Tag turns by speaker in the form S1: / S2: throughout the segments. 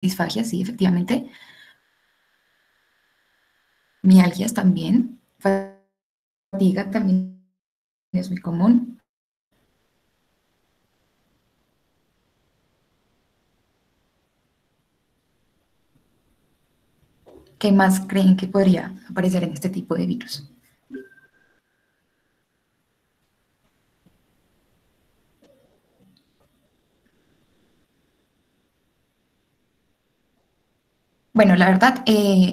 S1: disfagia, sí, efectivamente. Mialgias también. Fatiga también es muy común. ¿Qué más creen que podría aparecer en este tipo de virus? Bueno, la verdad,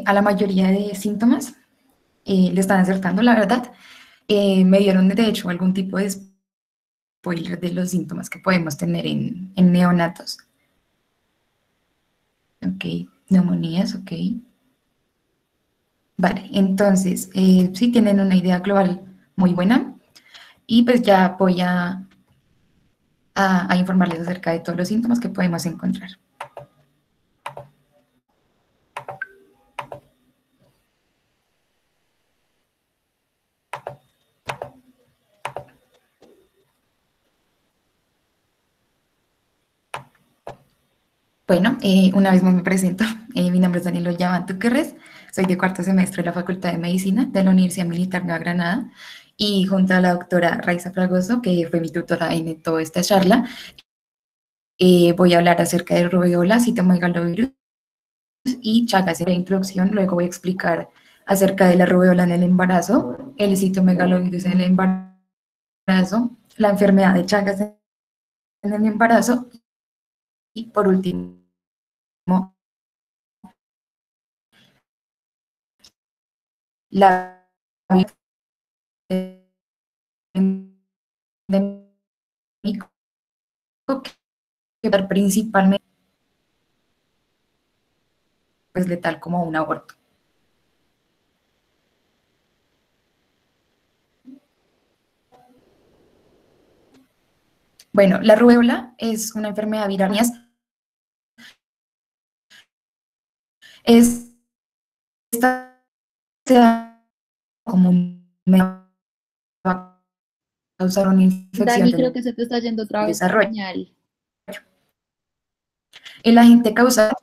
S1: a la mayoría de síntomas le están acertando, la verdad. Me dieron, de hecho, algún tipo de spoiler de los síntomas que podemos tener en neonatos. Ok, neumonías, ok. Vale, entonces, sí tienen una idea global muy buena y pues ya voy a informarles acerca de todos los síntomas que podemos encontrar. Bueno, una vez más me presento. Mi nombre es Danilo Yavan Tuquerres, soy de cuarto semestre de la Facultad de Medicina de la Universidad Militar Nueva Granada y junto a la doctora Raiza Fragoso, que fue mi tutora en toda esta charla, voy a hablar acerca de rubéola, citomegalovirus y Chagas en la introducción. Luego voy a explicar acerca de la rubéola en el embarazo, el citomegalovirus en el embarazo, la enfermedad de Chagas en el embarazo y por último la endémico que principalmente es letal como un aborto. Bueno, la rubéola es una enfermedad viral. Es esta como va a causar una infección
S2: Dani, creo
S1: del
S2: que se te está yendo otra vez la
S1: desarrollo.
S2: señal.
S1: El agente causal,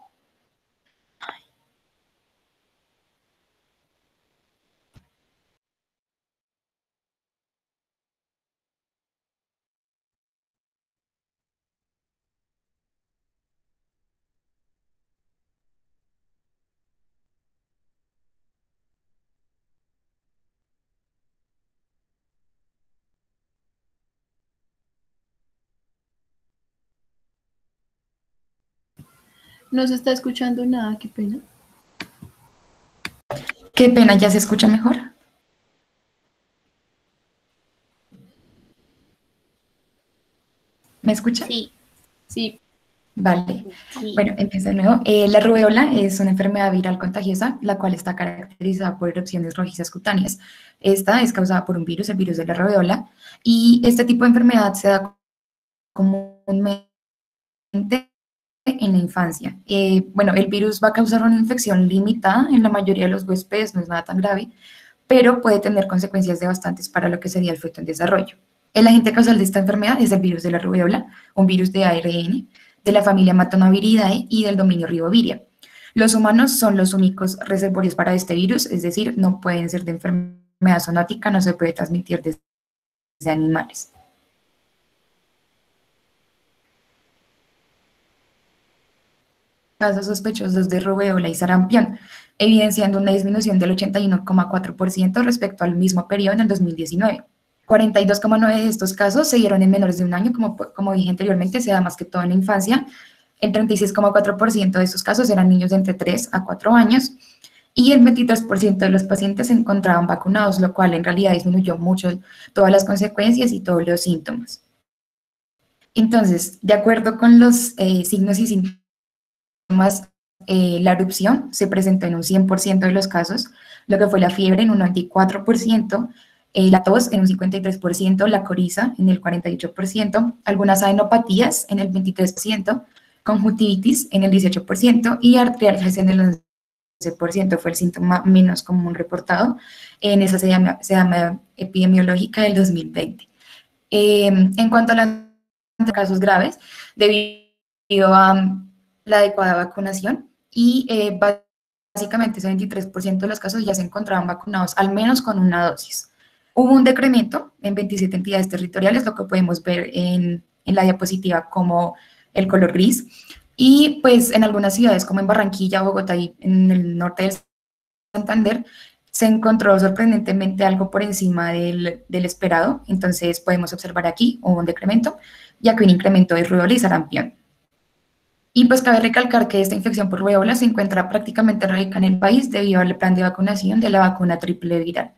S2: No se está escuchando nada, qué pena.
S1: qué pena, ya se escucha mejor. ¿Me escucha?
S2: Sí, sí,
S1: Vale.
S2: sí.
S1: Bueno, empiezo de nuevo. La rubéola es una enfermedad viral contagiosa, la cual está caracterizada por erupciones rojizas cutáneas. Esta es causada por un virus, el virus de la rubéola, y este tipo de enfermedad se da comúnmente en la infancia. Bueno, el virus va a causar una infección limitada en la mayoría de los huéspedes, no es nada tan grave, pero puede tener consecuencias devastantes para lo que sería el feto en desarrollo. El agente causal de esta enfermedad es el virus de la rubéola, un virus de ARN de la familia Matonaviridae y del dominio Riboviria. Los humanos son los únicos reservorios para este virus, es decir, no pueden ser de enfermedad zoonótica, no se puede transmitir desde animales. Casos sospechosos de rubéola y sarampión, evidenciando una disminución del 81,4% respecto al mismo periodo en el 2019. 42,9% de estos casos se dieron en menores de un año, como dije anteriormente, se da más que todo en la infancia. El 36,4% de estos casos eran niños de entre 3 a 4 años y el 23% de los pacientes se encontraban vacunados, lo cual en realidad disminuyó mucho todas las consecuencias y todos los síntomas. Entonces, de acuerdo con los signos y síntomas, la erupción se presentó en un 100% de los casos, lo que fue la fiebre en un 94%, la tos en un 53%, la coriza en el 48%, algunas adenopatías en el 23%, conjuntivitis en el 18% y artrialgias en el 11% fue el síntoma menos común reportado en esa se llama epidemiológica del 2020. En cuanto a los casos graves, debido a la adecuada vacunación y básicamente ese 23% de los casos ya se encontraban vacunados al menos con una dosis. Hubo un decremento en 27 entidades territoriales, lo que podemos ver en la diapositiva como el color gris, y pues en algunas ciudades como en Barranquilla, Bogotá y en el norte del Santander, se encontró sorprendentemente algo por encima del esperado, entonces podemos observar aquí hubo un decremento y aquí un incremento de rubiola y sarampión. Y pues cabe recalcar que esta infección por rubiola se encuentra prácticamente erradicada en el país debido al plan de vacunación de la vacuna triple viral.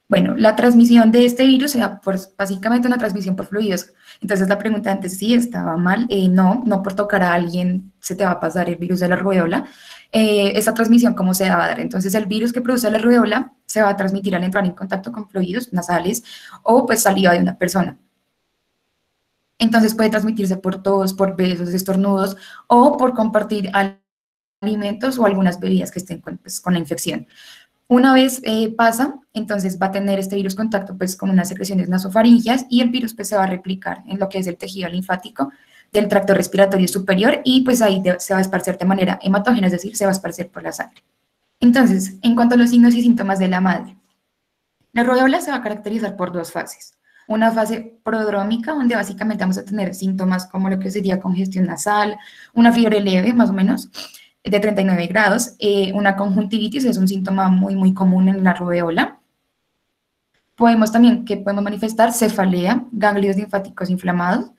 S1: Bueno, la transmisión de este virus era básicamente una transmisión por fluidos. Entonces la pregunta antes sí estaba mal. No por tocar a alguien se te va a pasar el virus de la rubéola. Esa transmisión, ¿cómo se va a dar? Entonces el virus que produce la rubéola se va a transmitir al entrar en contacto con fluidos nasales o pues saliva de una persona. Entonces puede transmitirse por tos, por besos, estornudos o por compartir alimentos o algunas bebidas que estén con la infección. Una vez pasa, entonces va a tener este virus contacto pues con unas secreciones nasofaringeas y el virus pues se va a replicar en lo que es el tejido linfático del tracto respiratorio superior y pues ahí se va a esparcer de manera hematógena, es decir, se va a esparcer por la sangre. Entonces, en cuanto a los signos y síntomas de la madre, la rubéola se va a caracterizar por dos fases. Una fase prodrómica, donde básicamente vamos a tener síntomas como lo que sería congestión nasal, una fiebre leve más o menos, de 39 grados, una conjuntivitis es un síntoma muy común en la rubéola. Podemos manifestar cefalea, ganglios linfáticos inflamados,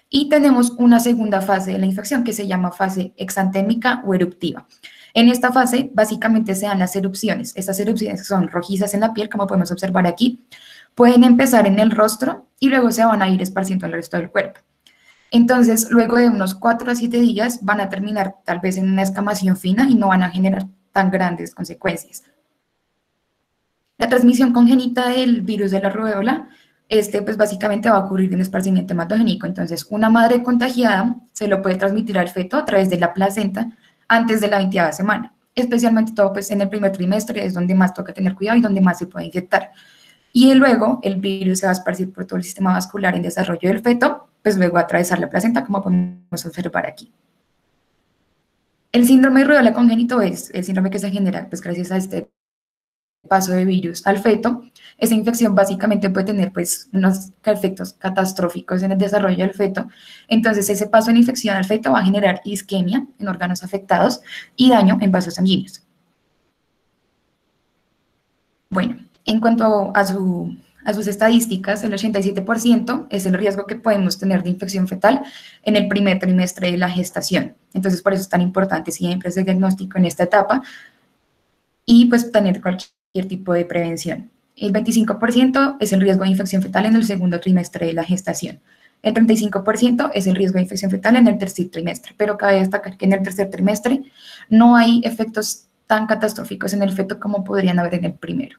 S1: y tenemos una segunda fase de la infección que se llama fase exantémica o eruptiva. En esta fase, básicamente se dan las erupciones. Estas erupciones son rojizas en la piel, como podemos observar aquí. Pueden empezar en el rostro y luego se van a ir esparciendo en el resto del cuerpo. Entonces, luego de unos 4 a 7 días, van a terminar tal vez en una escamación fina y no van a generar tan grandes consecuencias. La transmisión congénita del virus de la rubéola, pues básicamente va a ocurrir en esparcimiento hematogénico. Entonces, una madre contagiada se lo puede transmitir al feto a través de la placenta antes de la 20ª semana. Especialmente todo pues en el primer trimestre es donde más toca tener cuidado y donde más se puede infectar. Y luego el virus se va a esparcir por todo el sistema vascular en desarrollo del feto, pues luego a atravesar la placenta, como podemos observar aquí. El síndrome de rubéola congénito es el síndrome que se genera pues gracias a este paso de virus al feto. Esa infección básicamente puede tener pues unos efectos catastróficos en el desarrollo del feto. Entonces ese paso de infección al feto va a generar isquemia en órganos afectados y daño en vasos sanguíneos. Bueno, en cuanto a sus estadísticas, el 87% es el riesgo que podemos tener de infección fetal en el primer trimestre de la gestación. Entonces, por eso es tan importante siempre ese diagnóstico en esta etapa y pues tener cualquier tipo de prevención. El 25% es el riesgo de infección fetal en el segundo trimestre de la gestación. El 35% es el riesgo de infección fetal en el tercer trimestre, pero cabe destacar que en el tercer trimestre no hay efectos tan catastróficos en el feto como podrían haber en el primero.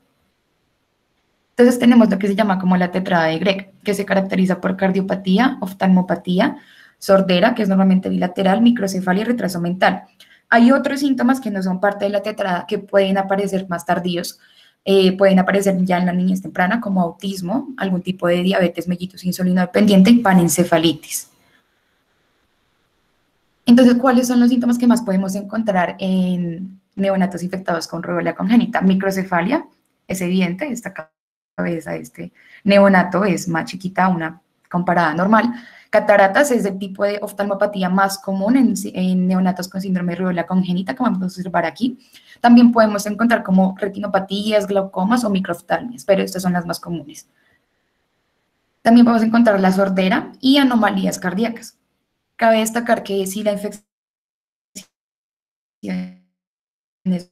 S1: Entonces tenemos lo que se llama como la tetrada de Gregg, que se caracteriza por cardiopatía, oftalmopatía, sordera, que es normalmente bilateral, microcefalia y retraso mental. Hay otros síntomas que no son parte de la tetrada que pueden aparecer más tardíos, pueden aparecer ya en la niñez temprana como autismo, algún tipo de diabetes mellitus insulino dependiente y panencefalitis. Entonces, ¿cuáles son los síntomas que más podemos encontrar en neonatos infectados con rubéola congénita? Microcefalia, es evidente, esta cabeza de este neonato es más chiquita, una comparada normal. Cataratas es el tipo de oftalmopatía más común en neonatos con síndrome de rubéola congénita, como vamos a observar aquí. También podemos encontrar como retinopatías, glaucomas o microftalmias, pero estas son las más comunes. También podemos encontrar la sordera y anomalías cardíacas. Cabe destacar que si la infección es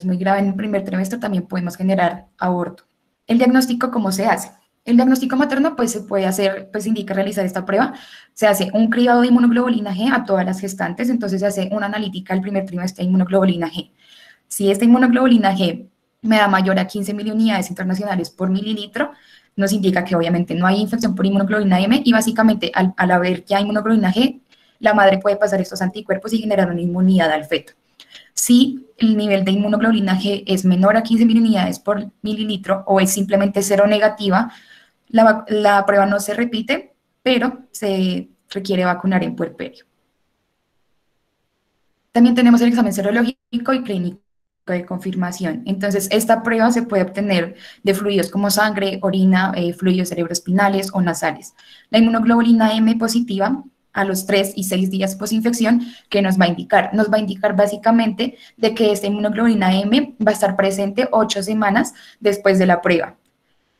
S1: muy grave en el primer trimestre, también podemos generar aborto. ¿El diagnóstico cómo se hace? El diagnóstico materno pues se puede hacer, pues indica realizar esta prueba. Se hace un cribado de inmunoglobulina G a todas las gestantes, entonces se hace una analítica el primer trimestre de inmunoglobulina G. Si esta inmunoglobulina G me da mayor a 15 miliunidades internacionales por mililitro, nos indica que obviamente no hay infección por inmunoglobulina M y básicamente al haber ya inmunoglobulina G, la madre puede pasar estos anticuerpos y generar una inmunidad al feto. Si el nivel de inmunoglobulina G es menor a 15 miliunidades por mililitro o es simplemente cero negativa, la prueba no se repite, pero se requiere vacunar en puerperio. También tenemos el examen serológico y clínico de confirmación. Entonces, esta prueba se puede obtener de fluidos como sangre, orina, fluidos cerebroespinales o nasales. La inmunoglobulina M positiva a los 3 y 6 días posinfección, ¿qué nos va a indicar? Nos va a indicar básicamente de que esta inmunoglobulina M va a estar presente 8 semanas después de la prueba.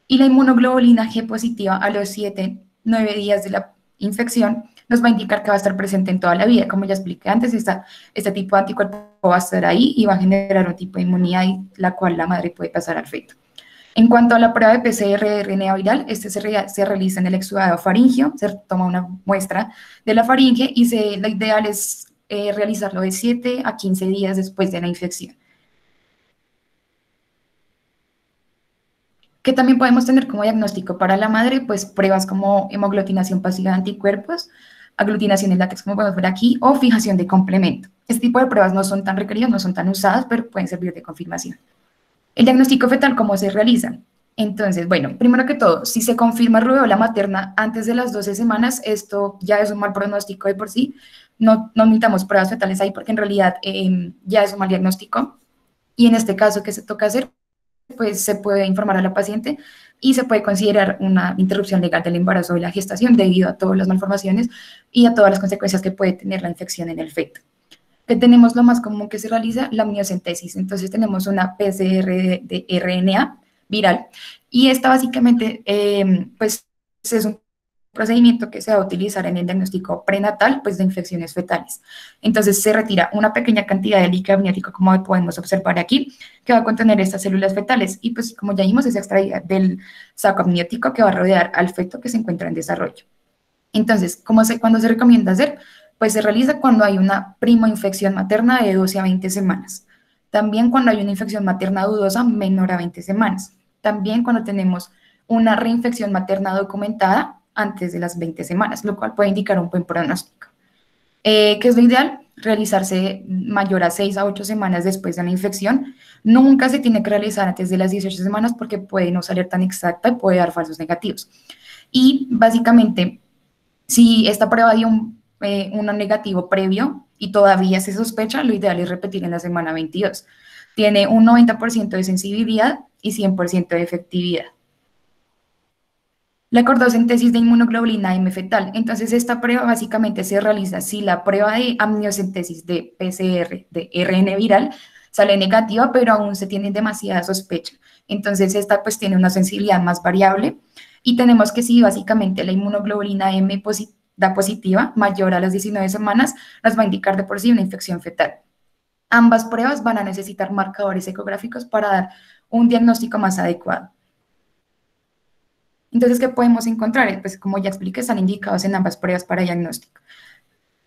S1: Y la inmunoglobulina G positiva a los 7, 9 días de la infección nos va a indicar que va a estar presente en toda la vida. Como ya expliqué antes, este tipo de anticuerpo va a estar ahí y va a generar un tipo de inmunidad la cual la madre puede pasar al feto. En cuanto a la prueba de PCR de RNA viral, se realiza en el exudado faríngeo, se toma una muestra de la faringe y lo ideal es realizarlo de 7 a 15 días después de la infección. Que también podemos tener como diagnóstico para la madre, pues pruebas como hemoglutinación pasiva de anticuerpos, aglutinación en látex, como podemos ver aquí, o fijación de complemento. Este tipo de pruebas no son tan requeridas, no son tan usadas, pero pueden servir de confirmación. El diagnóstico fetal, ¿cómo se realiza? Entonces, bueno, primero que todo, si se confirma rubéola materna antes de las 12 semanas, esto ya es un mal pronóstico de por sí. No necesitamos pruebas fetales ahí porque en realidad ya es un mal diagnóstico. Y en este caso, ¿qué se toca hacer? Pues se puede informar a la paciente y se puede considerar una interrupción legal del embarazo o de la gestación debido a todas las malformaciones y a todas las consecuencias que puede tener la infección en el feto. Que tenemos lo más común que se realiza, la amniocentesis. Entonces tenemos una PCR de RNA viral y esta básicamente pues es un procedimiento que se va a utilizar en el diagnóstico prenatal pues de infecciones fetales. Entonces se retira una pequeña cantidad de líquido amniótico como podemos observar aquí que va a contener estas células fetales y pues como ya dijimos es extraída del saco amniótico que va a rodear al feto que se encuentra en desarrollo. Entonces, ¿cuándo se recomienda hacer? Pues se realiza cuando hay una primoinfección materna de 12 a 20 semanas. También cuando hay una infección materna dudosa menor a 20 semanas. También cuando tenemos una reinfección materna documentada antes de las 20 semanas, lo cual puede indicar un buen pronóstico. ¿Qué es lo ideal? Realizarse mayor a 6 a 8 semanas después de la infección. Nunca se tiene que realizar antes de las 18 semanas porque puede no salir tan exacta y puede dar falsos negativos. Y básicamente, si esta prueba dio un negativo previo y todavía se sospecha, lo ideal es repetir en la semana 22. Tiene un 90% de sensibilidad y 100% de efectividad. La cordocentesis de inmunoglobulina M fetal. Entonces, esta prueba básicamente se realiza si la prueba de amniocentesis de PCR de RN viral sale negativa, pero aún se tiene demasiada sospecha. Entonces, esta pues tiene una sensibilidad más variable y tenemos que si básicamente la inmunoglobulina M da positiva mayor a las 19 semanas, nos va a indicar de por sí una infección fetal. Ambas pruebas van a necesitar marcadores ecográficos para dar un diagnóstico más adecuado. Entonces, ¿qué podemos encontrar? Pues como ya expliqué, están indicados en ambas pruebas para diagnóstico.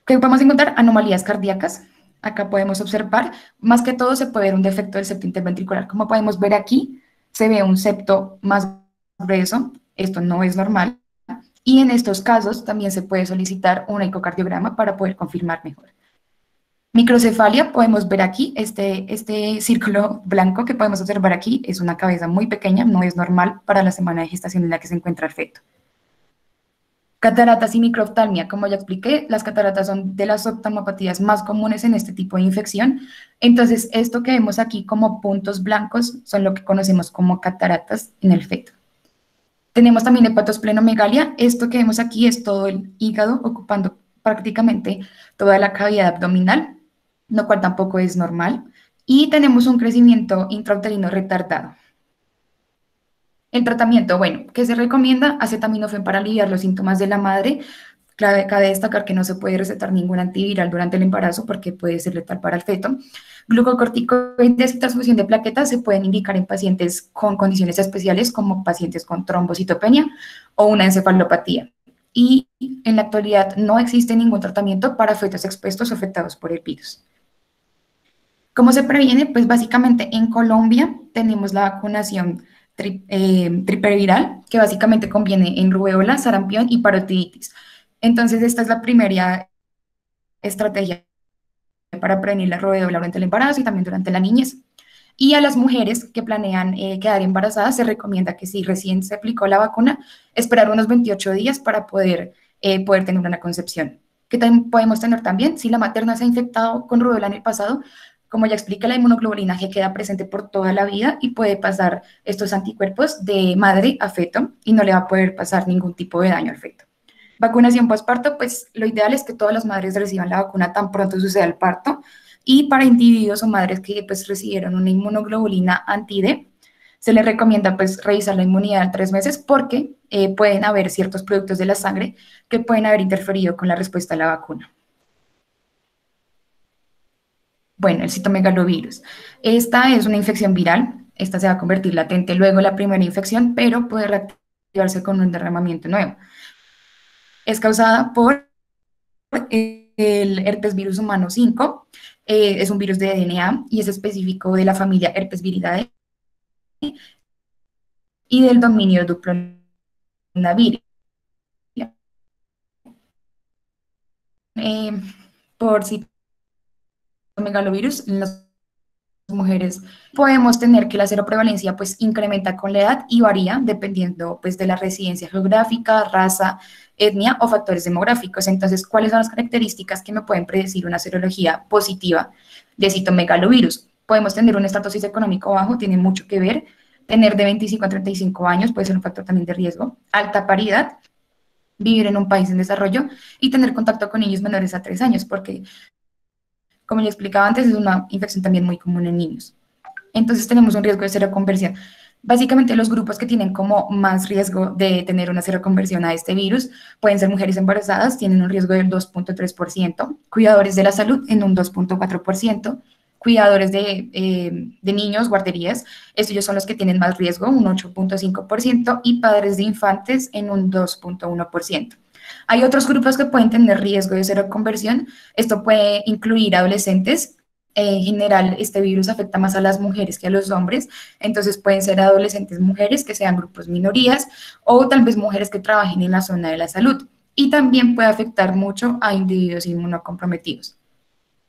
S1: ¿Qué podemos encontrar? Anomalías cardíacas. Acá podemos observar, más que todo se puede ver un defecto del septo interventricular. Como podemos ver aquí, se ve un septo más grueso. Esto no es normal. Y en estos casos también se puede solicitar un ecocardiograma para poder confirmar mejor. Microcefalia, podemos ver aquí, este círculo blanco que podemos observar aquí es una cabeza muy pequeña, no es normal para la semana de gestación en la que se encuentra el feto. Cataratas y microoftalmia, como ya expliqué, las cataratas son de las oftalmopatías más comunes en este tipo de infección. Entonces, esto que vemos aquí como puntos blancos son lo que conocemos como cataratas en el feto. Tenemos también hepatosplenomegalia. Esto que vemos aquí es todo el hígado ocupando prácticamente toda la cavidad abdominal, lo cual tampoco es normal. Y tenemos un crecimiento intrauterino retardado. El tratamiento, bueno, ¿qué se recomienda? Acetaminofén para aliviar los síntomas de la madre. Cabe destacar que no se puede recetar ningún antiviral durante el embarazo porque puede ser letal para el feto. Glucocorticoides y transfusión de plaquetas se pueden indicar en pacientes con condiciones especiales como pacientes con trombocitopenia o una encefalopatía. Y en la actualidad no existe ningún tratamiento para fetos expuestos o afectados por el virus. ¿Cómo se previene? Pues básicamente en Colombia tenemos la vacunación triple que básicamente conviene en rubéola, sarampión y parotiditis. Entonces, esta es la primera estrategia para prevenir la rubéola durante el embarazo y también durante la niñez. Y a las mujeres que planean quedar embarazadas se recomienda que si recién se aplicó la vacuna, esperar unos 28 días para poder tener una concepción. que podemos tener también si la materna se ha infectado con rubéola en el pasado. Como ya explica, la inmunoglobulina G queda presente por toda la vida y puede pasar estos anticuerpos de madre a feto y no le va a poder pasar ningún tipo de daño al feto. Vacunación postparto, pues lo ideal es que todas las madres reciban la vacuna tan pronto suceda el parto, y para individuos o madres que pues recibieron una inmunoglobulina anti-D, se les recomienda pues revisar la inmunidad en 3 meses porque pueden haber ciertos productos de la sangre que pueden haber interferido con la respuesta a la vacuna. Bueno, el citomegalovirus. Esta es una infección viral. Esta se va a convertir latente luego de la primera infección, pero puede reactivarse con un derramamiento nuevo. Es causada por el herpes virus humano 5. Es un virus de DNA y es específico de la familia Herpesviridae y del dominio Duplonaviria. Eh, por citomegalovirus, en las mujeres podemos tener que la seroprevalencia pues incrementa con la edad y varía dependiendo pues de la residencia geográfica, raza, etnia o factores demográficos. Entonces, ¿cuáles son las características que me pueden predecir una serología positiva de citomegalovirus? Podemos tener un estatus socioeconómico bajo, tiene mucho que ver. Tener de 25 a 35 años puede ser un factor también de riesgo. Alta paridad, vivir en un país en desarrollo y tener contacto con niños menores a 3 años, porque como ya explicaba antes, es una infección también muy común en niños. Entonces tenemos un riesgo de seroconversión. Básicamente los grupos que tienen como más riesgo de tener una seroconversión a este virus pueden ser mujeres embarazadas, tienen un riesgo del 2.3%, cuidadores de la salud en un 2.4%, cuidadores de niños, guarderías, estos son los que tienen más riesgo, un 8.5%, y padres de infantes en un 2.1%. Hay otros grupos que pueden tener riesgo de seroconversión. Esto puede incluir adolescentes. En general, este virus afecta más a las mujeres que a los hombres, entonces pueden ser adolescentes mujeres que sean grupos minorías o tal vez mujeres que trabajen en la zona de la salud. Y también puede afectar mucho a individuos inmunocomprometidos.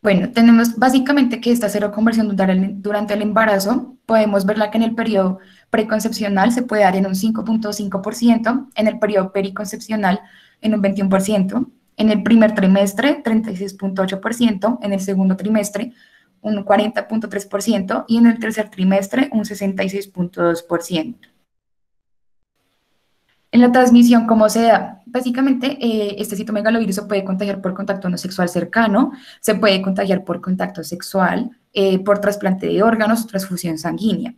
S1: Bueno, tenemos básicamente que esta seroconversión durante el embarazo, podemos verla que en el periodo preconcepcional se puede dar en un 5.5%, en el periodo periconcepcional en un 21%, en el primer trimestre 36.8%, en el segundo trimestre un 40.3% y en el tercer trimestre un 66.2%. En la transmisión, ¿cómo se da? Básicamente, este citomegalovirus se puede contagiar por contacto no sexual cercano, se puede contagiar por contacto sexual, por trasplante de órganos o transfusión sanguínea.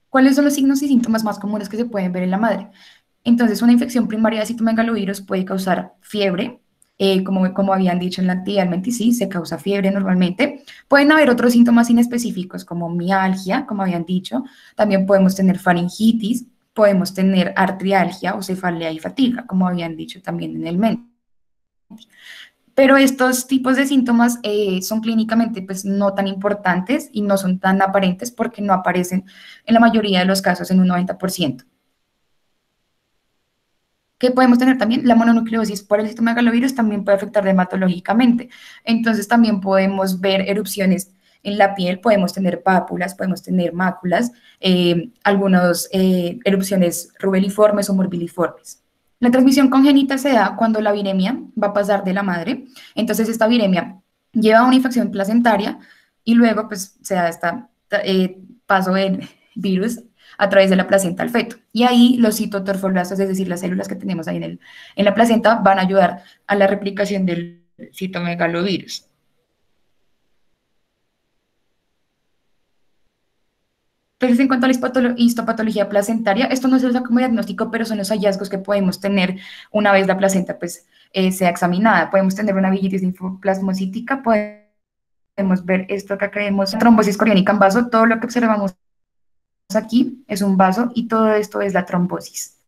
S1: ¿Cuáles son los signos y síntomas más comunes que se pueden ver en la madre? Entonces, una infección primaria de citomegalovirus puede causar fiebre, como habían dicho anteriormente, sí, se causa fiebre normalmente. Pueden haber otros síntomas inespecíficos como mialgia, como habían dicho. También podemos tener faringitis, podemos tener artrialgia o cefalea y fatiga, como habían dicho también en el mente. Pero estos tipos de síntomas son clínicamente pues, no tan importantes y no son tan aparentes porque no aparecen en la mayoría de los casos en un 90%. Que podemos tener también la mononucleosis por el citomegalovirus también puede afectar dermatológicamente. Entonces también podemos ver erupciones en la piel, podemos tener pápulas, podemos tener máculas, algunas erupciones rubeliformes o morbiliformes. La transmisión congénita se da cuando la viremia va a pasar de la madre. Entonces esta viremia lleva a una infección placentaria y luego pues se da este paso del virus a través de la placenta al feto. Y ahí los citotorfolblastos, es decir, las células que tenemos ahí en la placenta, van a ayudar a la replicación del citomegalovirus. Entonces, en cuanto a la histopatología placentaria, esto no se usa como diagnóstico, pero son los hallazgos que podemos tener una vez la placenta pues, sea examinada. Podemos tener una villitis linfoplasmocítica, podemos ver esto que acá vemos, trombosis coriónica en vaso, todo lo que observamos aquí es un vaso y todo esto es la trombosis.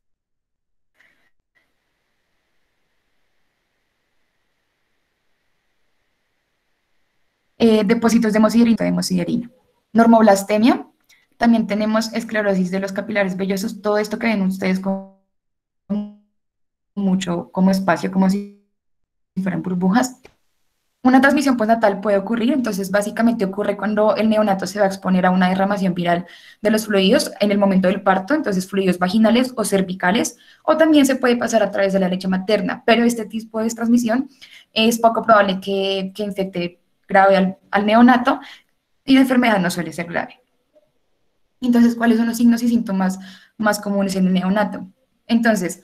S1: Depósitos de hemosiderina. Normoblastemia, también tenemos esclerosis de los capilares vellosos, todo esto que ven ustedes con mucho como espacio, como si fueran burbujas, Una transmisión postnatal puede ocurrir, entonces básicamente ocurre cuando el neonato se va a exponer a una derramación viral de los fluidos en el momento del parto, entonces fluidos vaginales o cervicales, o también se puede pasar a través de la leche materna, pero este tipo de transmisión es poco probable que infecte grave al neonato y la enfermedad no suele ser grave. Entonces, ¿cuáles son los signos y síntomas más comunes en el neonato? Entonces,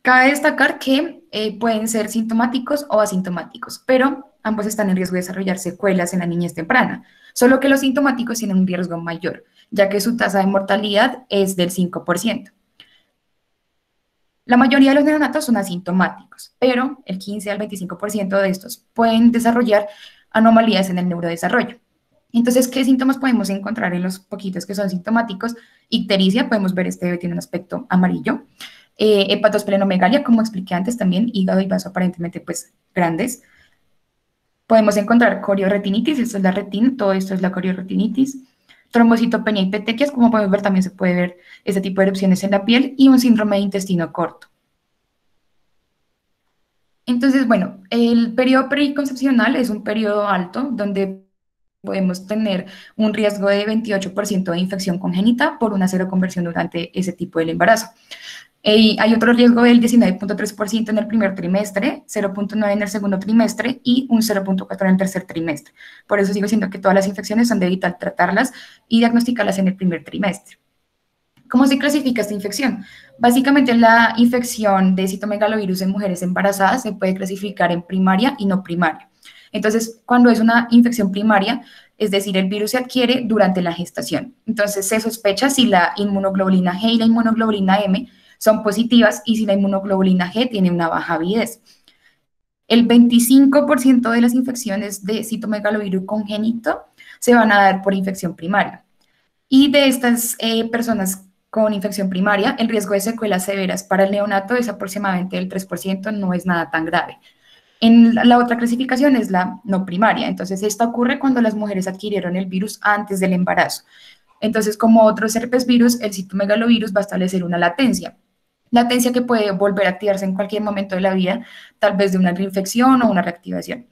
S1: cabe destacar que pueden ser sintomáticos o asintomáticos, pero ambos están en riesgo de desarrollar secuelas en la niñez temprana, solo que los sintomáticos tienen un riesgo mayor, ya que su tasa de mortalidad es del 5%. La mayoría de los neonatos son asintomáticos, pero el 15 al 25% de estos pueden desarrollar anomalías en el neurodesarrollo. Entonces, ¿qué síntomas podemos encontrar en los poquitos que son sintomáticos? Ictericia, podemos ver este bebé tiene un aspecto amarillo. Hepatosplenomegalia, como expliqué antes también, hígado y vaso aparentemente pues grandes. Podemos encontrar coriorretinitis, esto es la retina, todo esto es la coriorretinitis. Trombocitopenia y petequias, como podemos ver también se puede ver este tipo de erupciones en la piel y un síndrome de intestino corto. Entonces, bueno, el periodo preconcepcional es un periodo alto donde podemos tener un riesgo de 28% de infección congénita por una seroconversión durante ese tipo del embarazo. Hay otro riesgo del 19.3% en el primer trimestre, 0.9% en el segundo trimestre y un 0.4% en el tercer trimestre. Por eso sigo diciendo que todas las infecciones son de vital tratarlas y diagnosticarlas en el primer trimestre. ¿Cómo se clasifica esta infección? Básicamente la infección de citomegalovirus en mujeres embarazadas se puede clasificar en primaria y no primaria. Entonces, cuando es una infección primaria, es decir, el virus se adquiere durante la gestación. Entonces, se sospecha si la inmunoglobulina G y la inmunoglobulina M son positivas y si la inmunoglobulina G tiene una baja avidez. El 25% de las infecciones de citomegalovirus congénito se van a dar por infección primaria. Y de estas personas con infección primaria, el riesgo de secuelas severas para el neonato es aproximadamente del 3%, no es nada tan grave. En la otra clasificación es la no primaria, entonces esta ocurre cuando las mujeres adquirieron el virus antes del embarazo. Entonces, como otros herpesvirus, el citomegalovirus va a establecer una latencia que puede volver a activarse en cualquier momento de la vida, tal vez de una reinfección o una reactivación.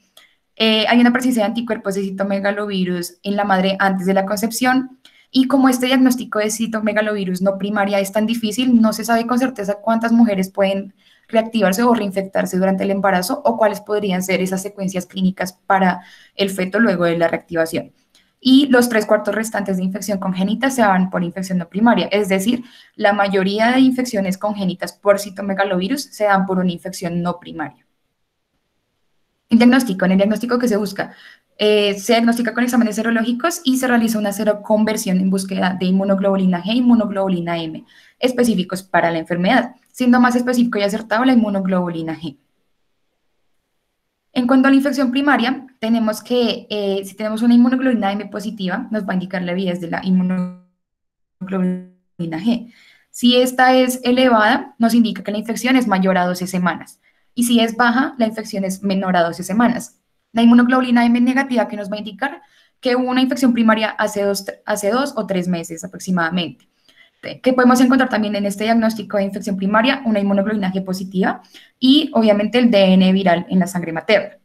S1: Hay una presencia de anticuerpos de citomegalovirus en la madre antes de la concepción, y como este diagnóstico de citomegalovirus no primaria es tan difícil, no se sabe con certeza cuántas mujeres pueden reactivarse o reinfectarse durante el embarazo o cuáles podrían ser esas secuencias clínicas para el feto luego de la reactivación. Y los 3/4 restantes de infección congénita se van por infección no primaria, es decir, la mayoría de infecciones congénitas por citomegalovirus se dan por una infección no primaria. En el diagnóstico que se busca, se diagnostica con exámenes serológicos y se realiza una seroconversión en búsqueda de inmunoglobulina G y inmunoglobulina M, específicos para la enfermedad, siendo más específico y acertado la inmunoglobulina G. En cuanto a la infección primaria, tenemos que, si tenemos una inmunoglobulina M positiva, nos va a indicar la avidez de la inmunoglobulina G. Si esta es elevada, nos indica que la infección es mayor a 12 semanas. Y si es baja, la infección es menor a 12 semanas. La inmunoglobulina M negativa que nos va a indicar que hubo una infección primaria hace 2 o 3 meses aproximadamente. Que podemos encontrar también en este diagnóstico de infección primaria una inmunoglobulina G positiva y obviamente el DN viral en la sangre materna.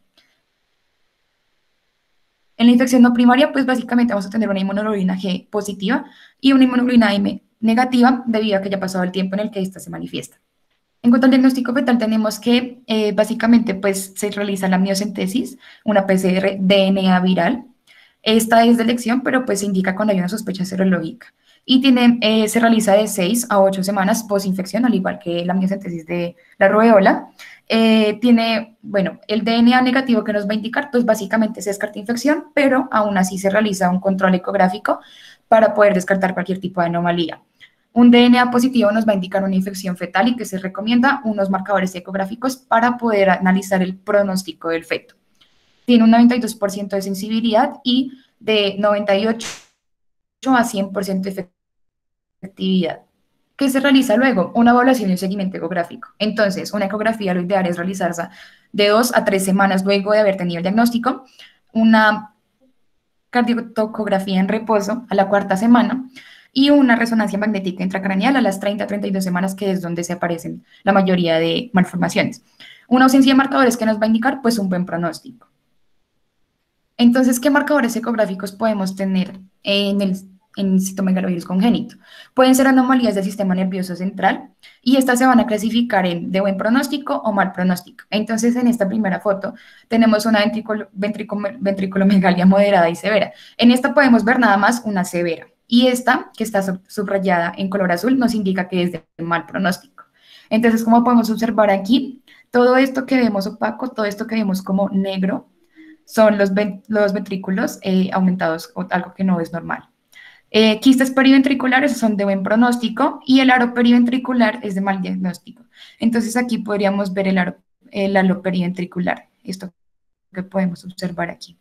S1: En la infección no primaria, pues básicamente vamos a tener una inmunoglobulina G positiva y una inmunoglobulina M negativa debido a que ya ha pasado el tiempo en el que esta se manifiesta. En cuanto al diagnóstico fetal, tenemos que básicamente pues, se realiza la amniocentesis, una PCR DNA viral. Esta es de elección, pero pues se indica cuando hay una sospecha serológica. Y se realiza de 6 a 8 semanas posinfección, al igual que la amniocentesis de la rubeola. Bueno, el DNA negativo que nos va a indicar, pues básicamente se descarta infección, pero aún así se realiza un control ecográfico para poder descartar cualquier tipo de anomalía. Un DNA positivo nos va a indicar una infección fetal y que se recomienda unos marcadores ecográficos para poder analizar el pronóstico del feto. Tiene un 92% de sensibilidad y de 98 a 100% de efectividad. ¿Qué se realiza luego? Una evaluación y un seguimiento ecográfico. Entonces, una ecografía lo ideal es realizarse de 2 a 3 semanas luego de haber tenido el diagnóstico, una cardiotocografía en reposo a la 4ª semana, y una resonancia magnética intracraneal a las 30 a 32 semanas, que es donde se aparecen la mayoría de malformaciones. Una ausencia de marcadores que nos va a indicar pues un buen pronóstico. Entonces, ¿qué marcadores ecográficos podemos tener en el citomegalovirus congénito? Pueden ser anomalías del sistema nervioso central y estas se van a clasificar en de buen pronóstico o mal pronóstico. Entonces, en esta primera foto tenemos una ventriculomegalia moderada y severa. En esta podemos ver nada más una severa y esta, que está subrayada en color azul, nos indica que es de mal pronóstico. Entonces, como podemos observar aquí, todo esto que vemos opaco, todo esto que vemos como negro, son los ventrículos aumentados o algo que no es normal. Quistes periventriculares son de buen pronóstico y el aro periventricular es de mal diagnóstico. Entonces aquí podríamos ver el halo periventricular, esto que podemos observar aquí.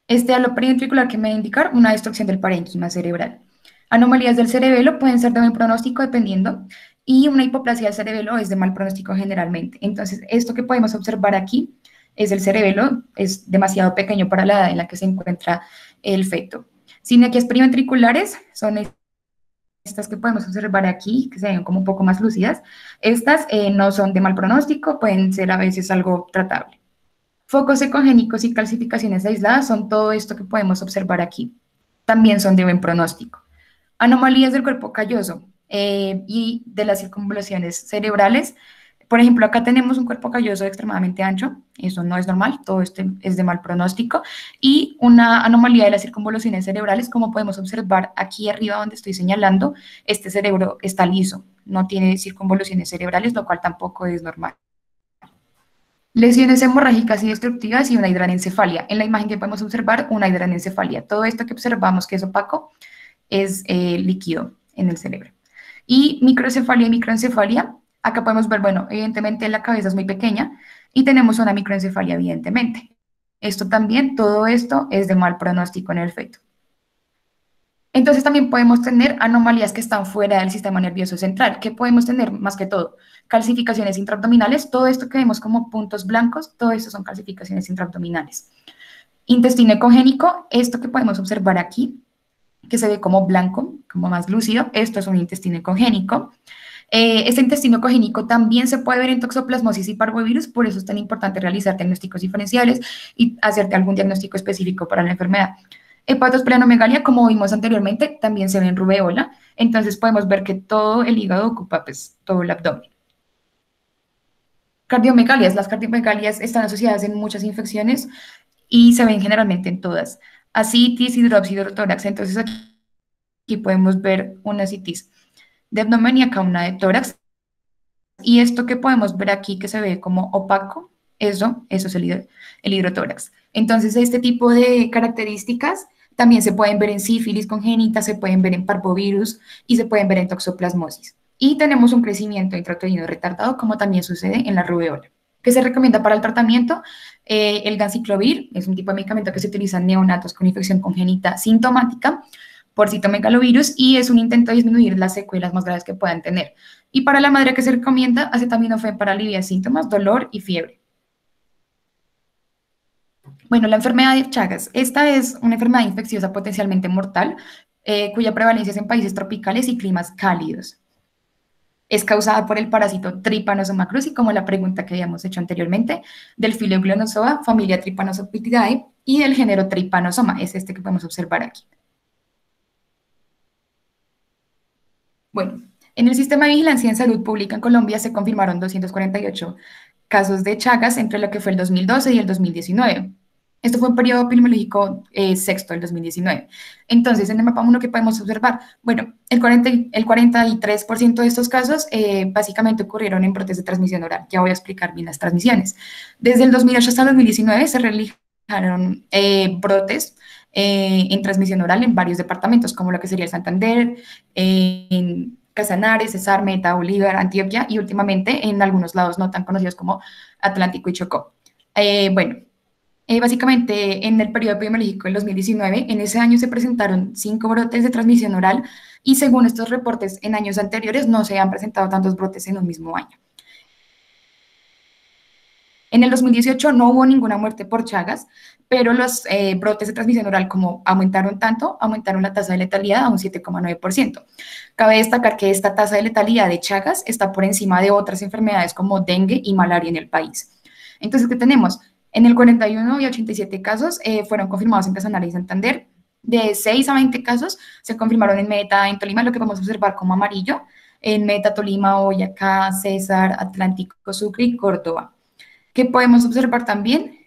S1: Este halo periventricular que me va a indicar una destrucción del parénquima cerebral. Anomalías del cerebelo pueden ser de buen pronóstico dependiendo y una hipoplasia del cerebelo es de mal pronóstico generalmente. Entonces esto que podemos observar aquí es el cerebelo, es demasiado pequeño para la edad en la que se encuentra el feto. Sinequias periventriculares son estas que podemos observar aquí, que se ven como un poco más lúcidas. Estas no son de mal pronóstico, pueden ser a veces algo tratable. Focos ecogénicos y calcificaciones aisladas son todo esto que podemos observar aquí. También son de buen pronóstico. Anomalías del cuerpo calloso y de las circunvalaciones cerebrales. Por ejemplo, acá tenemos un cuerpo calloso extremadamente ancho, eso no es normal, todo esto es de mal pronóstico, y una anomalía de las circunvoluciones cerebrales, como podemos observar aquí arriba donde estoy señalando, este cerebro está liso, no tiene circunvoluciones cerebrales, lo cual tampoco es normal. Lesiones hemorrágicas y destructivas y una hidranencefalia. En la imagen que podemos observar, una hidranencefalia. Todo esto que observamos que es opaco es líquido en el cerebro. Y microcefalia y microencefalia. Acá podemos ver, bueno, evidentemente la cabeza es muy pequeña y tenemos una microencefalia, evidentemente. Esto también, todo esto es de mal pronóstico en el feto. Entonces también podemos tener anomalías que están fuera del sistema nervioso central. ¿Qué podemos tener más que todo? Calcificaciones intraabdominales, todo esto que vemos como puntos blancos, todo esto son calcificaciones intraabdominales. Intestino ecogénico, esto que podemos observar aquí, que se ve como blanco, como más lúcido, esto es un intestino ecogénico. Este intestino ecogénico también se puede ver en toxoplasmosis y parvovirus, por eso es tan importante realizar diagnósticos diferenciales y hacerte algún diagnóstico específico para la enfermedad. Hepatosplenomegalia, como vimos anteriormente, también se ve en rubeola, entonces podemos ver que todo el hígado ocupa pues, todo el abdomen. Cardiomegalias, las cardiomegalias están asociadas en muchas infecciones y se ven generalmente en todas. Ascitis, hidrotórax, entonces aquí podemos ver una ascitis de abdomen y acá una de tórax. Y esto que podemos ver aquí que se ve como opaco, eso es el hidrotórax. Entonces, este tipo de características también se pueden ver en sífilis congénita, se pueden ver en parvovirus y se pueden ver en toxoplasmosis. Y tenemos un crecimiento intrauterino retardado, como también sucede en la rubeola. ¿Qué se recomienda para el tratamiento? El ganciclovir es un tipo de medicamento que se utiliza en neonatos con infección congénita sintomática por citomegalovirus y es un intento de disminuir las secuelas más graves que puedan tener. Y para la madre que se recomienda acetaminofén para aliviar síntomas, dolor y fiebre. Bueno, la enfermedad de Chagas. Esta es una enfermedad infecciosa potencialmente mortal, cuya prevalencia es en países tropicales y climas cálidos. Es causada por el parásito Trypanosoma cruzi, como la pregunta que habíamos hecho anteriormente, del filo Glionozoa, familia Trypanosopitidae, y del género Trypanosoma, es este que podemos observar aquí. Bueno, en el sistema de vigilancia en salud pública en Colombia se confirmaron 248 casos de Chagas entre lo que fue el 2012 y el 2019. Esto fue un periodo epidemiológico sexto, el 2019. Entonces, en el mapa 1, ¿qué podemos observar? Bueno, el 43% de estos casos básicamente ocurrieron en brotes de transmisión oral. Ya voy a explicar bien las transmisiones. Desde el 2008 hasta el 2019 se realizaron brotes en transmisión oral en varios departamentos, como lo que sería el Santander, en Casanares, Cesar, Meta, Bolívar, Antioquia y últimamente en algunos lados no tan conocidos como Atlántico y Chocó. Básicamente, en el periodo epidemiológico del 2019, en ese año se presentaron 5 brotes de transmisión oral y según estos reportes en años anteriores no se han presentado tantos brotes en un mismo año. En el 2018 no hubo ninguna muerte por Chagas, pero los brotes de transmisión oral como aumentaron tanto, aumentaron la tasa de letalidad a un 7,9%. Cabe destacar que esta tasa de letalidad de Chagas está por encima de otras enfermedades como dengue y malaria en el país. Entonces, ¿qué tenemos? En el 41 y 87 casos fueron confirmados en Casanare y Santander. De 6 a 20 casos se confirmaron en Meta, en Tolima, lo que vamos a observar como amarillo, en Meta, Tolima, Boyacá, César, Atlántico, Sucre y Córdoba. ¿Qué podemos observar también?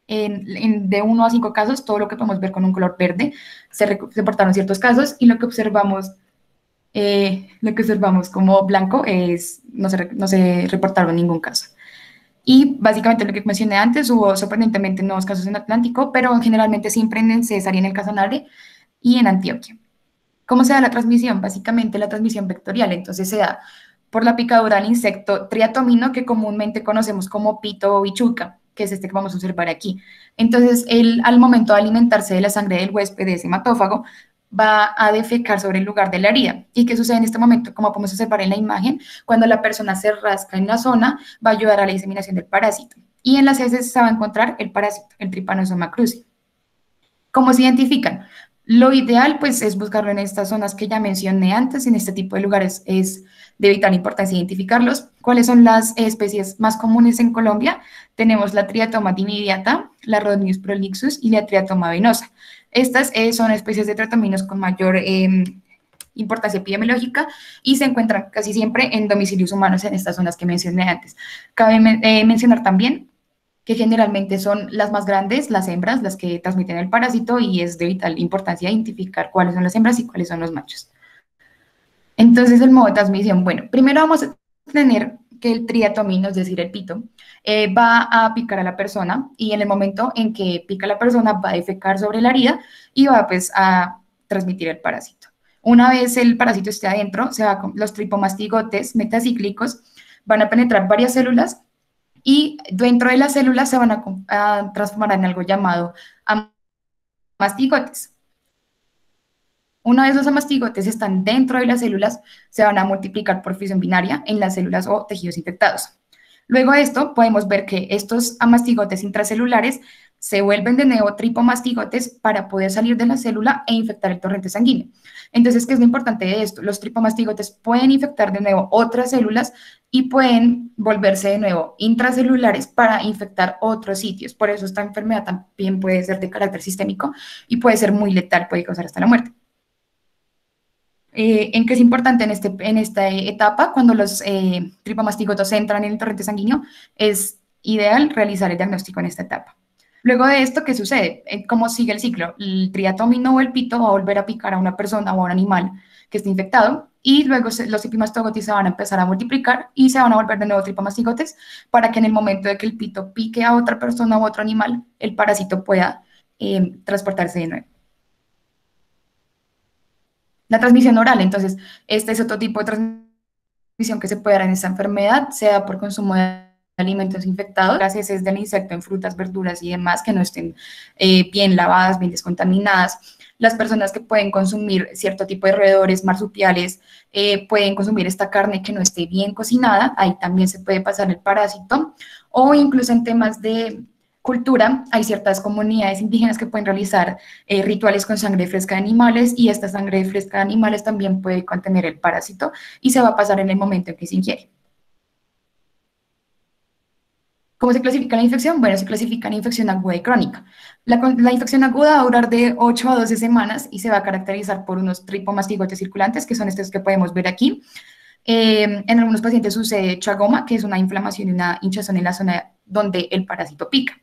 S1: De 1 a 5 casos, todo lo que podemos ver con un color verde, se reportaron ciertos casos y lo que observamos como blanco no se reportaron ningún caso. Y básicamente lo que mencioné antes, hubo sorprendentemente nuevos casos en Atlántico, pero generalmente siempre en Cesar y en el Casanare y en Antioquia. ¿Cómo se da la transmisión? Básicamente la transmisión vectorial, entonces se da por la picadura al insecto triatomino que comúnmente conocemos como pito o bichuca, que es este que vamos a observar aquí. Entonces, él al momento de alimentarse de la sangre del huésped, de ese hematófago, va a defecar sobre el lugar de la herida. ¿Y qué sucede en este momento? Como podemos observar en la imagen, cuando la persona se rasca en la zona, va a ayudar a la diseminación del parásito. Y en las heces se va a encontrar el parásito, el Trypanosoma cruzi. ¿Cómo se identifican? Lo ideal, pues, es buscarlo en estas zonas que ya mencioné antes, en este tipo de lugares es de vital importancia identificarlos. ¿Cuáles son las especies más comunes en Colombia? Tenemos la Triatoma timidiata, la Rhodnius prolixus y la Triatoma venosa. Estas son especies de triatominos con mayor importancia epidemiológica y se encuentran casi siempre en domicilios humanos en estas zonas que mencioné antes. Cabe mencionar también que generalmente son las más grandes, las hembras, las que transmiten el parásito y es de vital importancia identificar cuáles son las hembras y cuáles son los machos. Entonces, el modo de transmisión, bueno, primero vamos a tener que el triatomino, es decir, el pito, va a picar a la persona y en el momento en que pica a la persona va a defecar sobre la herida y va pues a transmitir el parásito. Una vez el parásito esté adentro, los tripomastigotes metacíclicos van a penetrar varias células y dentro de las células se van a transformar en algo llamado amastigotes. Una vez los amastigotes están dentro de las células, se van a multiplicar por fisión binaria en las células o tejidos infectados. Luego de esto, podemos ver que estos amastigotes intracelulares se vuelven de nuevo tripomastigotes para poder salir de la célula e infectar el torrente sanguíneo. Entonces, ¿qué es lo importante de esto? Los tripomastigotes pueden infectar de nuevo otras células y pueden volverse de nuevo intracelulares para infectar otros sitios. Por eso esta enfermedad también puede ser de carácter sistémico y puede ser muy letal, puede causar hasta la muerte. ¿En qué es importante en esta etapa? Cuando los tripomastigotos entran en el torrente sanguíneo, es ideal realizar el diagnóstico en esta etapa. Luego de esto, ¿qué sucede? ¿Cómo sigue el ciclo? El triatomino o el pito va a volver a picar a una persona o a un animal que esté infectado y luego los tripomastigotes se van a empezar a multiplicar y se van a volver de nuevo tripomastigotes para que en el momento de que el pito pique a otra persona u otro animal, el parásito pueda transportarse de nuevo. La transmisión oral, entonces, este es otro tipo de transmisión que se puede dar en esta enfermedad, sea por consumo de alimentos infectados, las heces del insecto en frutas, verduras y demás que no estén bien lavadas, bien descontaminadas. Las personas que pueden consumir cierto tipo de roedores, marsupiales, pueden consumir esta carne que no esté bien cocinada, ahí también se puede pasar el parásito, o incluso en temas de cultura, hay ciertas comunidades indígenas que pueden realizar rituales con sangre fresca de animales y esta sangre fresca de animales también puede contener el parásito y se va a pasar en el momento en que se ingiere. ¿Cómo se clasifica la infección? Bueno, se clasifica en infección aguda y crónica. La infección aguda va a durar de 8 a 12 semanas y se va a caracterizar por unos tripomastigotes circulantes, que son estos que podemos ver aquí. En algunos pacientes sucede tragoma, que es una inflamación y una hinchazón en la zona donde el parásito pica.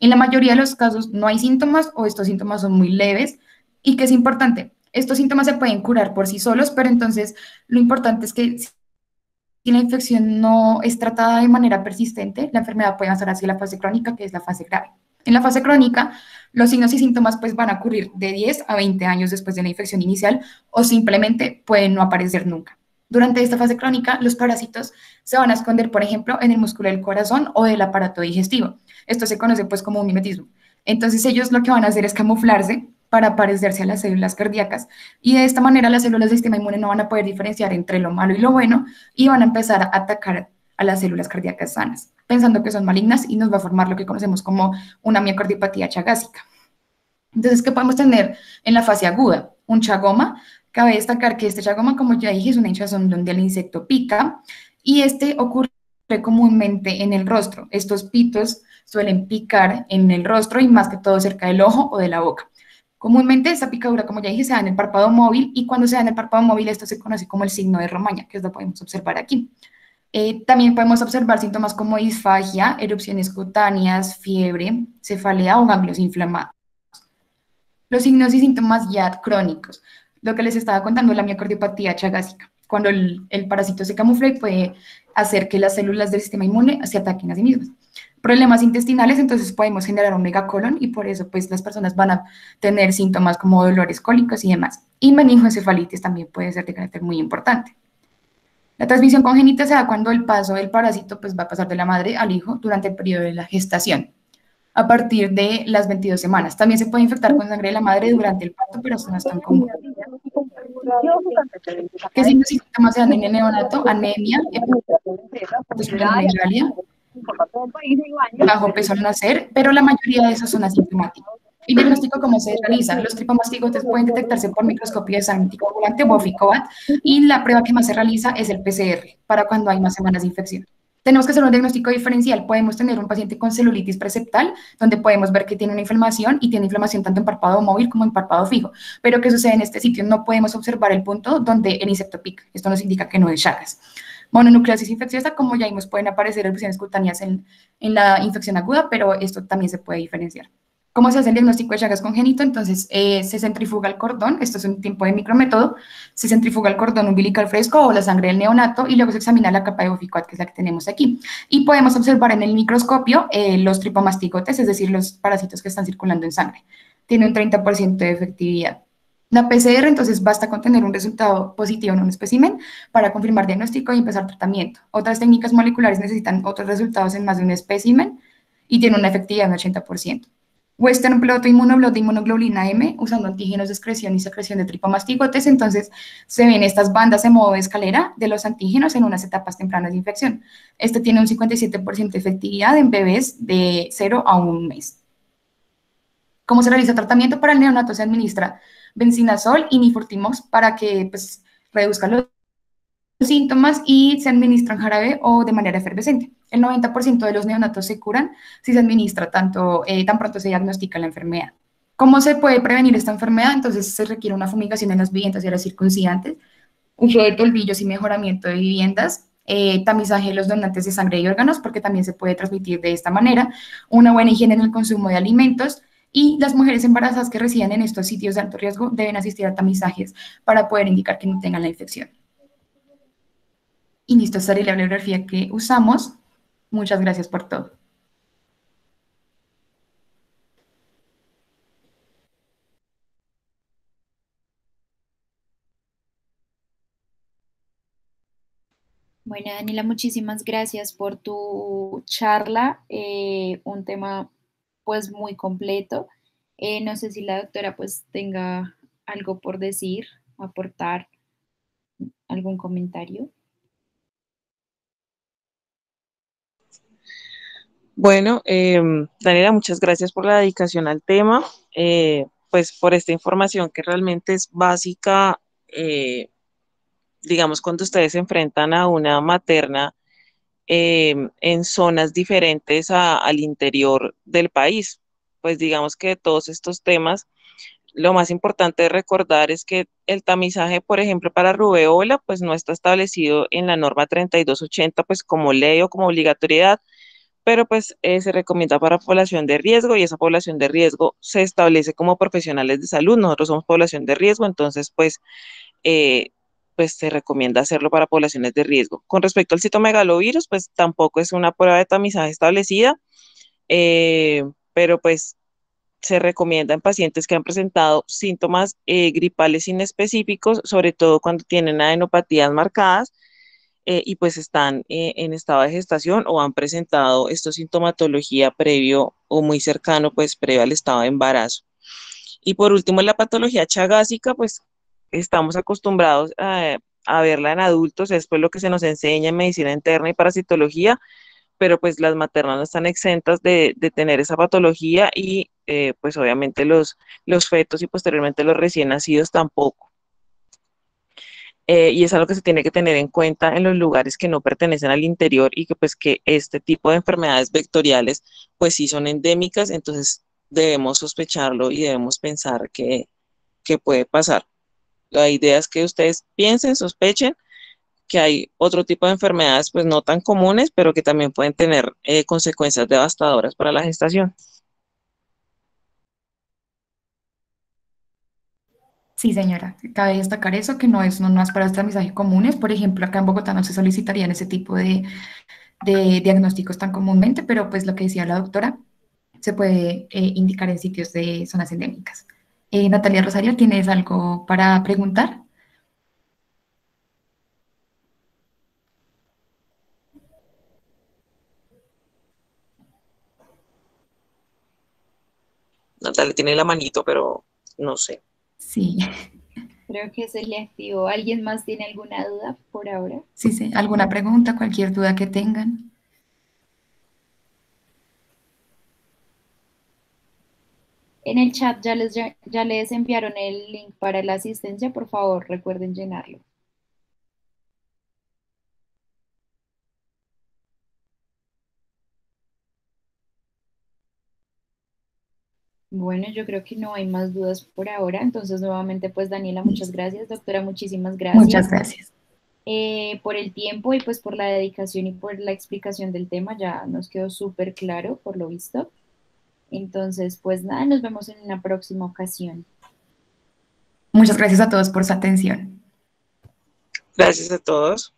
S1: En la mayoría de los casos no hay síntomas o estos síntomas son muy leves. ¿Y qué es importante? Estos síntomas se pueden curar por sí solos, pero entonces lo importante es que si la infección no es tratada de manera persistente, la enfermedad puede avanzar hacia la fase crónica, que es la fase grave. En la fase crónica, los signos y síntomas pues, van a ocurrir de 10 a 20 años después de la infección inicial o simplemente pueden no aparecer nunca. Durante esta fase crónica, los parásitos se van a esconder, por ejemplo, en el músculo del corazón o del aparato digestivo. Esto se conoce pues como un mimetismo. Entonces ellos lo que van a hacer es camuflarse para parecerse a las células cardíacas y de esta manera las células del sistema inmune no van a poder diferenciar entre lo malo y lo bueno y van a empezar a atacar a las células cardíacas sanas, pensando que son malignas y nos va a formar lo que conocemos como una miocardiopatía chagásica. Entonces, ¿qué podemos tener en la fase aguda? Un chagoma. Cabe destacar que este chagoma, como ya dije, es una hinchazón donde el insecto pica y este ocurre comúnmente en el rostro. Estos pitos suelen picar en el rostro y más que todo cerca del ojo o de la boca. Comúnmente esta picadura, como ya dije, se da en el párpado móvil y cuando se da en el párpado móvil esto se conoce como el signo de Romaña, que es lo podemos observar aquí. También podemos observar síntomas como disfagia, erupciones cutáneas, fiebre, cefalea o ganglios inflamados. Los signos y síntomas ya crónicos. Lo que les estaba contando, la miocardiopatía chagásica. Cuando el parásito se camufla y puede hacer que las células del sistema inmune se ataquen a sí mismas. Problemas intestinales, entonces podemos generar un megacolon y por eso pues las personas van a tener síntomas como dolores cólicos y demás. Y meningoencefalitis también puede ser de carácter muy importante. La transmisión congénita se da cuando el paso del parásito pues va a pasar de la madre al hijo durante el periodo de la gestación a partir de las 22 semanas. También se puede infectar con sangre de la madre durante el parto, pero esto no es tan común. ¿Qué signos y síntomas se dan en el neonato? Anemia, hepatosplenomegalia, bajo peso al nacer, pero la mayoría de esos son asintomáticos. ¿El diagnóstico cómo se realiza? Los tripomastigotes pueden detectarse por microscopio de sangre anticoagulante o FICOVAT y la prueba que más se realiza es el PCR para cuando hay más semanas de infección. Tenemos que hacer un diagnóstico diferencial. Podemos tener un paciente con celulitis preseptal, donde podemos ver que tiene una inflamación y tiene inflamación tanto en párpado móvil como en párpado fijo. Pero ¿qué sucede en este sitio? No podemos observar el punto donde el insecto pica. Esto nos indica que no es Chagas. Mononucleosis infecciosa, como ya vimos, pueden aparecer erupciones cutáneas en la infección aguda, pero esto también se puede diferenciar. ¿Cómo se hace el diagnóstico de Chagas congénito? Entonces, se centrifuga el cordón, esto es un tipo de micrométodo, se centrifuga el cordón umbilical fresco o la sangre del neonato y luego se examina la capa de Boficuat, que es la que tenemos aquí. Y podemos observar en el microscopio los tripomastigotes, es decir, los parásitos que están circulando en sangre. Tiene un 30% de efectividad. La PCR, entonces, basta con tener un resultado positivo en un espécimen para confirmar diagnóstico y empezar tratamiento. Otras técnicas moleculares necesitan otros resultados en más de un espécimen y tienen una efectividad de un 80%. Western blot o inmunoblot de inmunoglobulina M, usando antígenos de excreción y secreción de tripomastigotes, entonces se ven estas bandas en modo de escalera de los antígenos en unas etapas tempranas de infección. Este tiene un 57% de efectividad en bebés de 0 a 1 mes. ¿Cómo se realiza el tratamiento? Para el neonato se administra benzinazol y nifurtimox para que pues, reduzca los síntomas y se administran jarabe o de manera efervescente. El 90% de los neonatos se curan si se administra tan pronto se diagnostica la enfermedad. ¿Cómo se puede prevenir esta enfermedad? Entonces se requiere una fumigación en las viviendas y áreas circuncidantes, uso de tolvillos y mejoramiento de viviendas, tamizaje de los donantes de sangre y órganos, porque también se puede transmitir de esta manera, una buena higiene en el consumo de alimentos, y las mujeres embarazadas que residen en estos sitios de alto riesgo deben asistir a tamizajes para poder indicar que no tengan la infección. Y listo, esta es la bibliografía que usamos. Muchas gracias por todo.
S3: Bueno, Daniela, muchísimas gracias por tu charla, un tema pues muy completo. No sé si la doctora pues tenga algo por decir, aportar algún comentario.
S4: Bueno, Daniela, muchas gracias por la dedicación al tema, pues por esta información que realmente es básica, digamos, cuando ustedes se enfrentan a una materna en zonas diferentes al interior del país. Pues digamos que todos estos temas, lo más importante de recordar es que el tamizaje, por ejemplo, para rubeola, pues no está establecido en la norma 3280, pues como ley o como obligatoriedad, pero pues se recomienda para población de riesgo y esa población de riesgo se establece como profesionales de salud. Nosotros somos población de riesgo, entonces eh, pues se recomienda hacerlo para poblaciones de riesgo. Con respecto al citomegalovirus, pues tampoco es una prueba de tamizaje establecida, eh, pero pues se recomienda en pacientes que han presentado síntomas gripales inespecíficos, sobre todo cuando tienen adenopatías marcadas y pues están en estado de gestación o han presentado esta sintomatología previo o muy cercano, pues previo al estado de embarazo. Y por último, la patología chagásica, pues estamos acostumbrados a verla en adultos, es pues lo que se nos enseña en medicina interna y parasitología, pero pues las maternas no están exentas de tener esa patología y pues obviamente los fetos y posteriormente los recién nacidos tampoco. y es algo que se tiene que tener en cuenta en los lugares que no pertenecen al interior y que pues que este tipo de enfermedades vectoriales pues sí son endémicas, entonces debemos sospecharlo y debemos pensar que puede pasar. La idea es que ustedes piensen, sospechen que hay otro tipo de enfermedades pues no tan comunes, pero que también pueden tener consecuencias devastadoras para la gestación.
S1: Sí, señora, cabe destacar eso, que no es para tamizaje comunes. Por ejemplo, acá en Bogotá no se solicitarían ese tipo de diagnósticos tan comúnmente, pero pues lo que decía la doctora, se puede indicar en sitios de zonas endémicas. Natalia Rosario, ¿tienes algo para preguntar?
S4: Natalia tiene la manito, pero no sé.
S1: Sí,
S3: Creo que se le activó. ¿Alguien más tiene alguna duda por ahora?
S1: sí, sí. ¿Alguna pregunta, cualquier duda que tengan?
S3: En el chat ya les enviaron el link para la asistencia. Por favor, recuerden llenarlo. Bueno, yo creo que no hay más dudas por ahora. Entonces, nuevamente, pues Daniela, muchas
S1: Listo.
S3: gracias. Doctora, muchísimas
S1: Muchas
S3: gracias
S1: gracias.
S3: por el tiempo y pues por la dedicación y por la explicación del tema. Ya nos quedó súper claro por lo visto. Entonces, pues nada, nos vemos en una próxima ocasión.
S1: Muchas gracias a todos por su atención.
S4: Gracias a todos.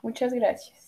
S2: Muchas gracias.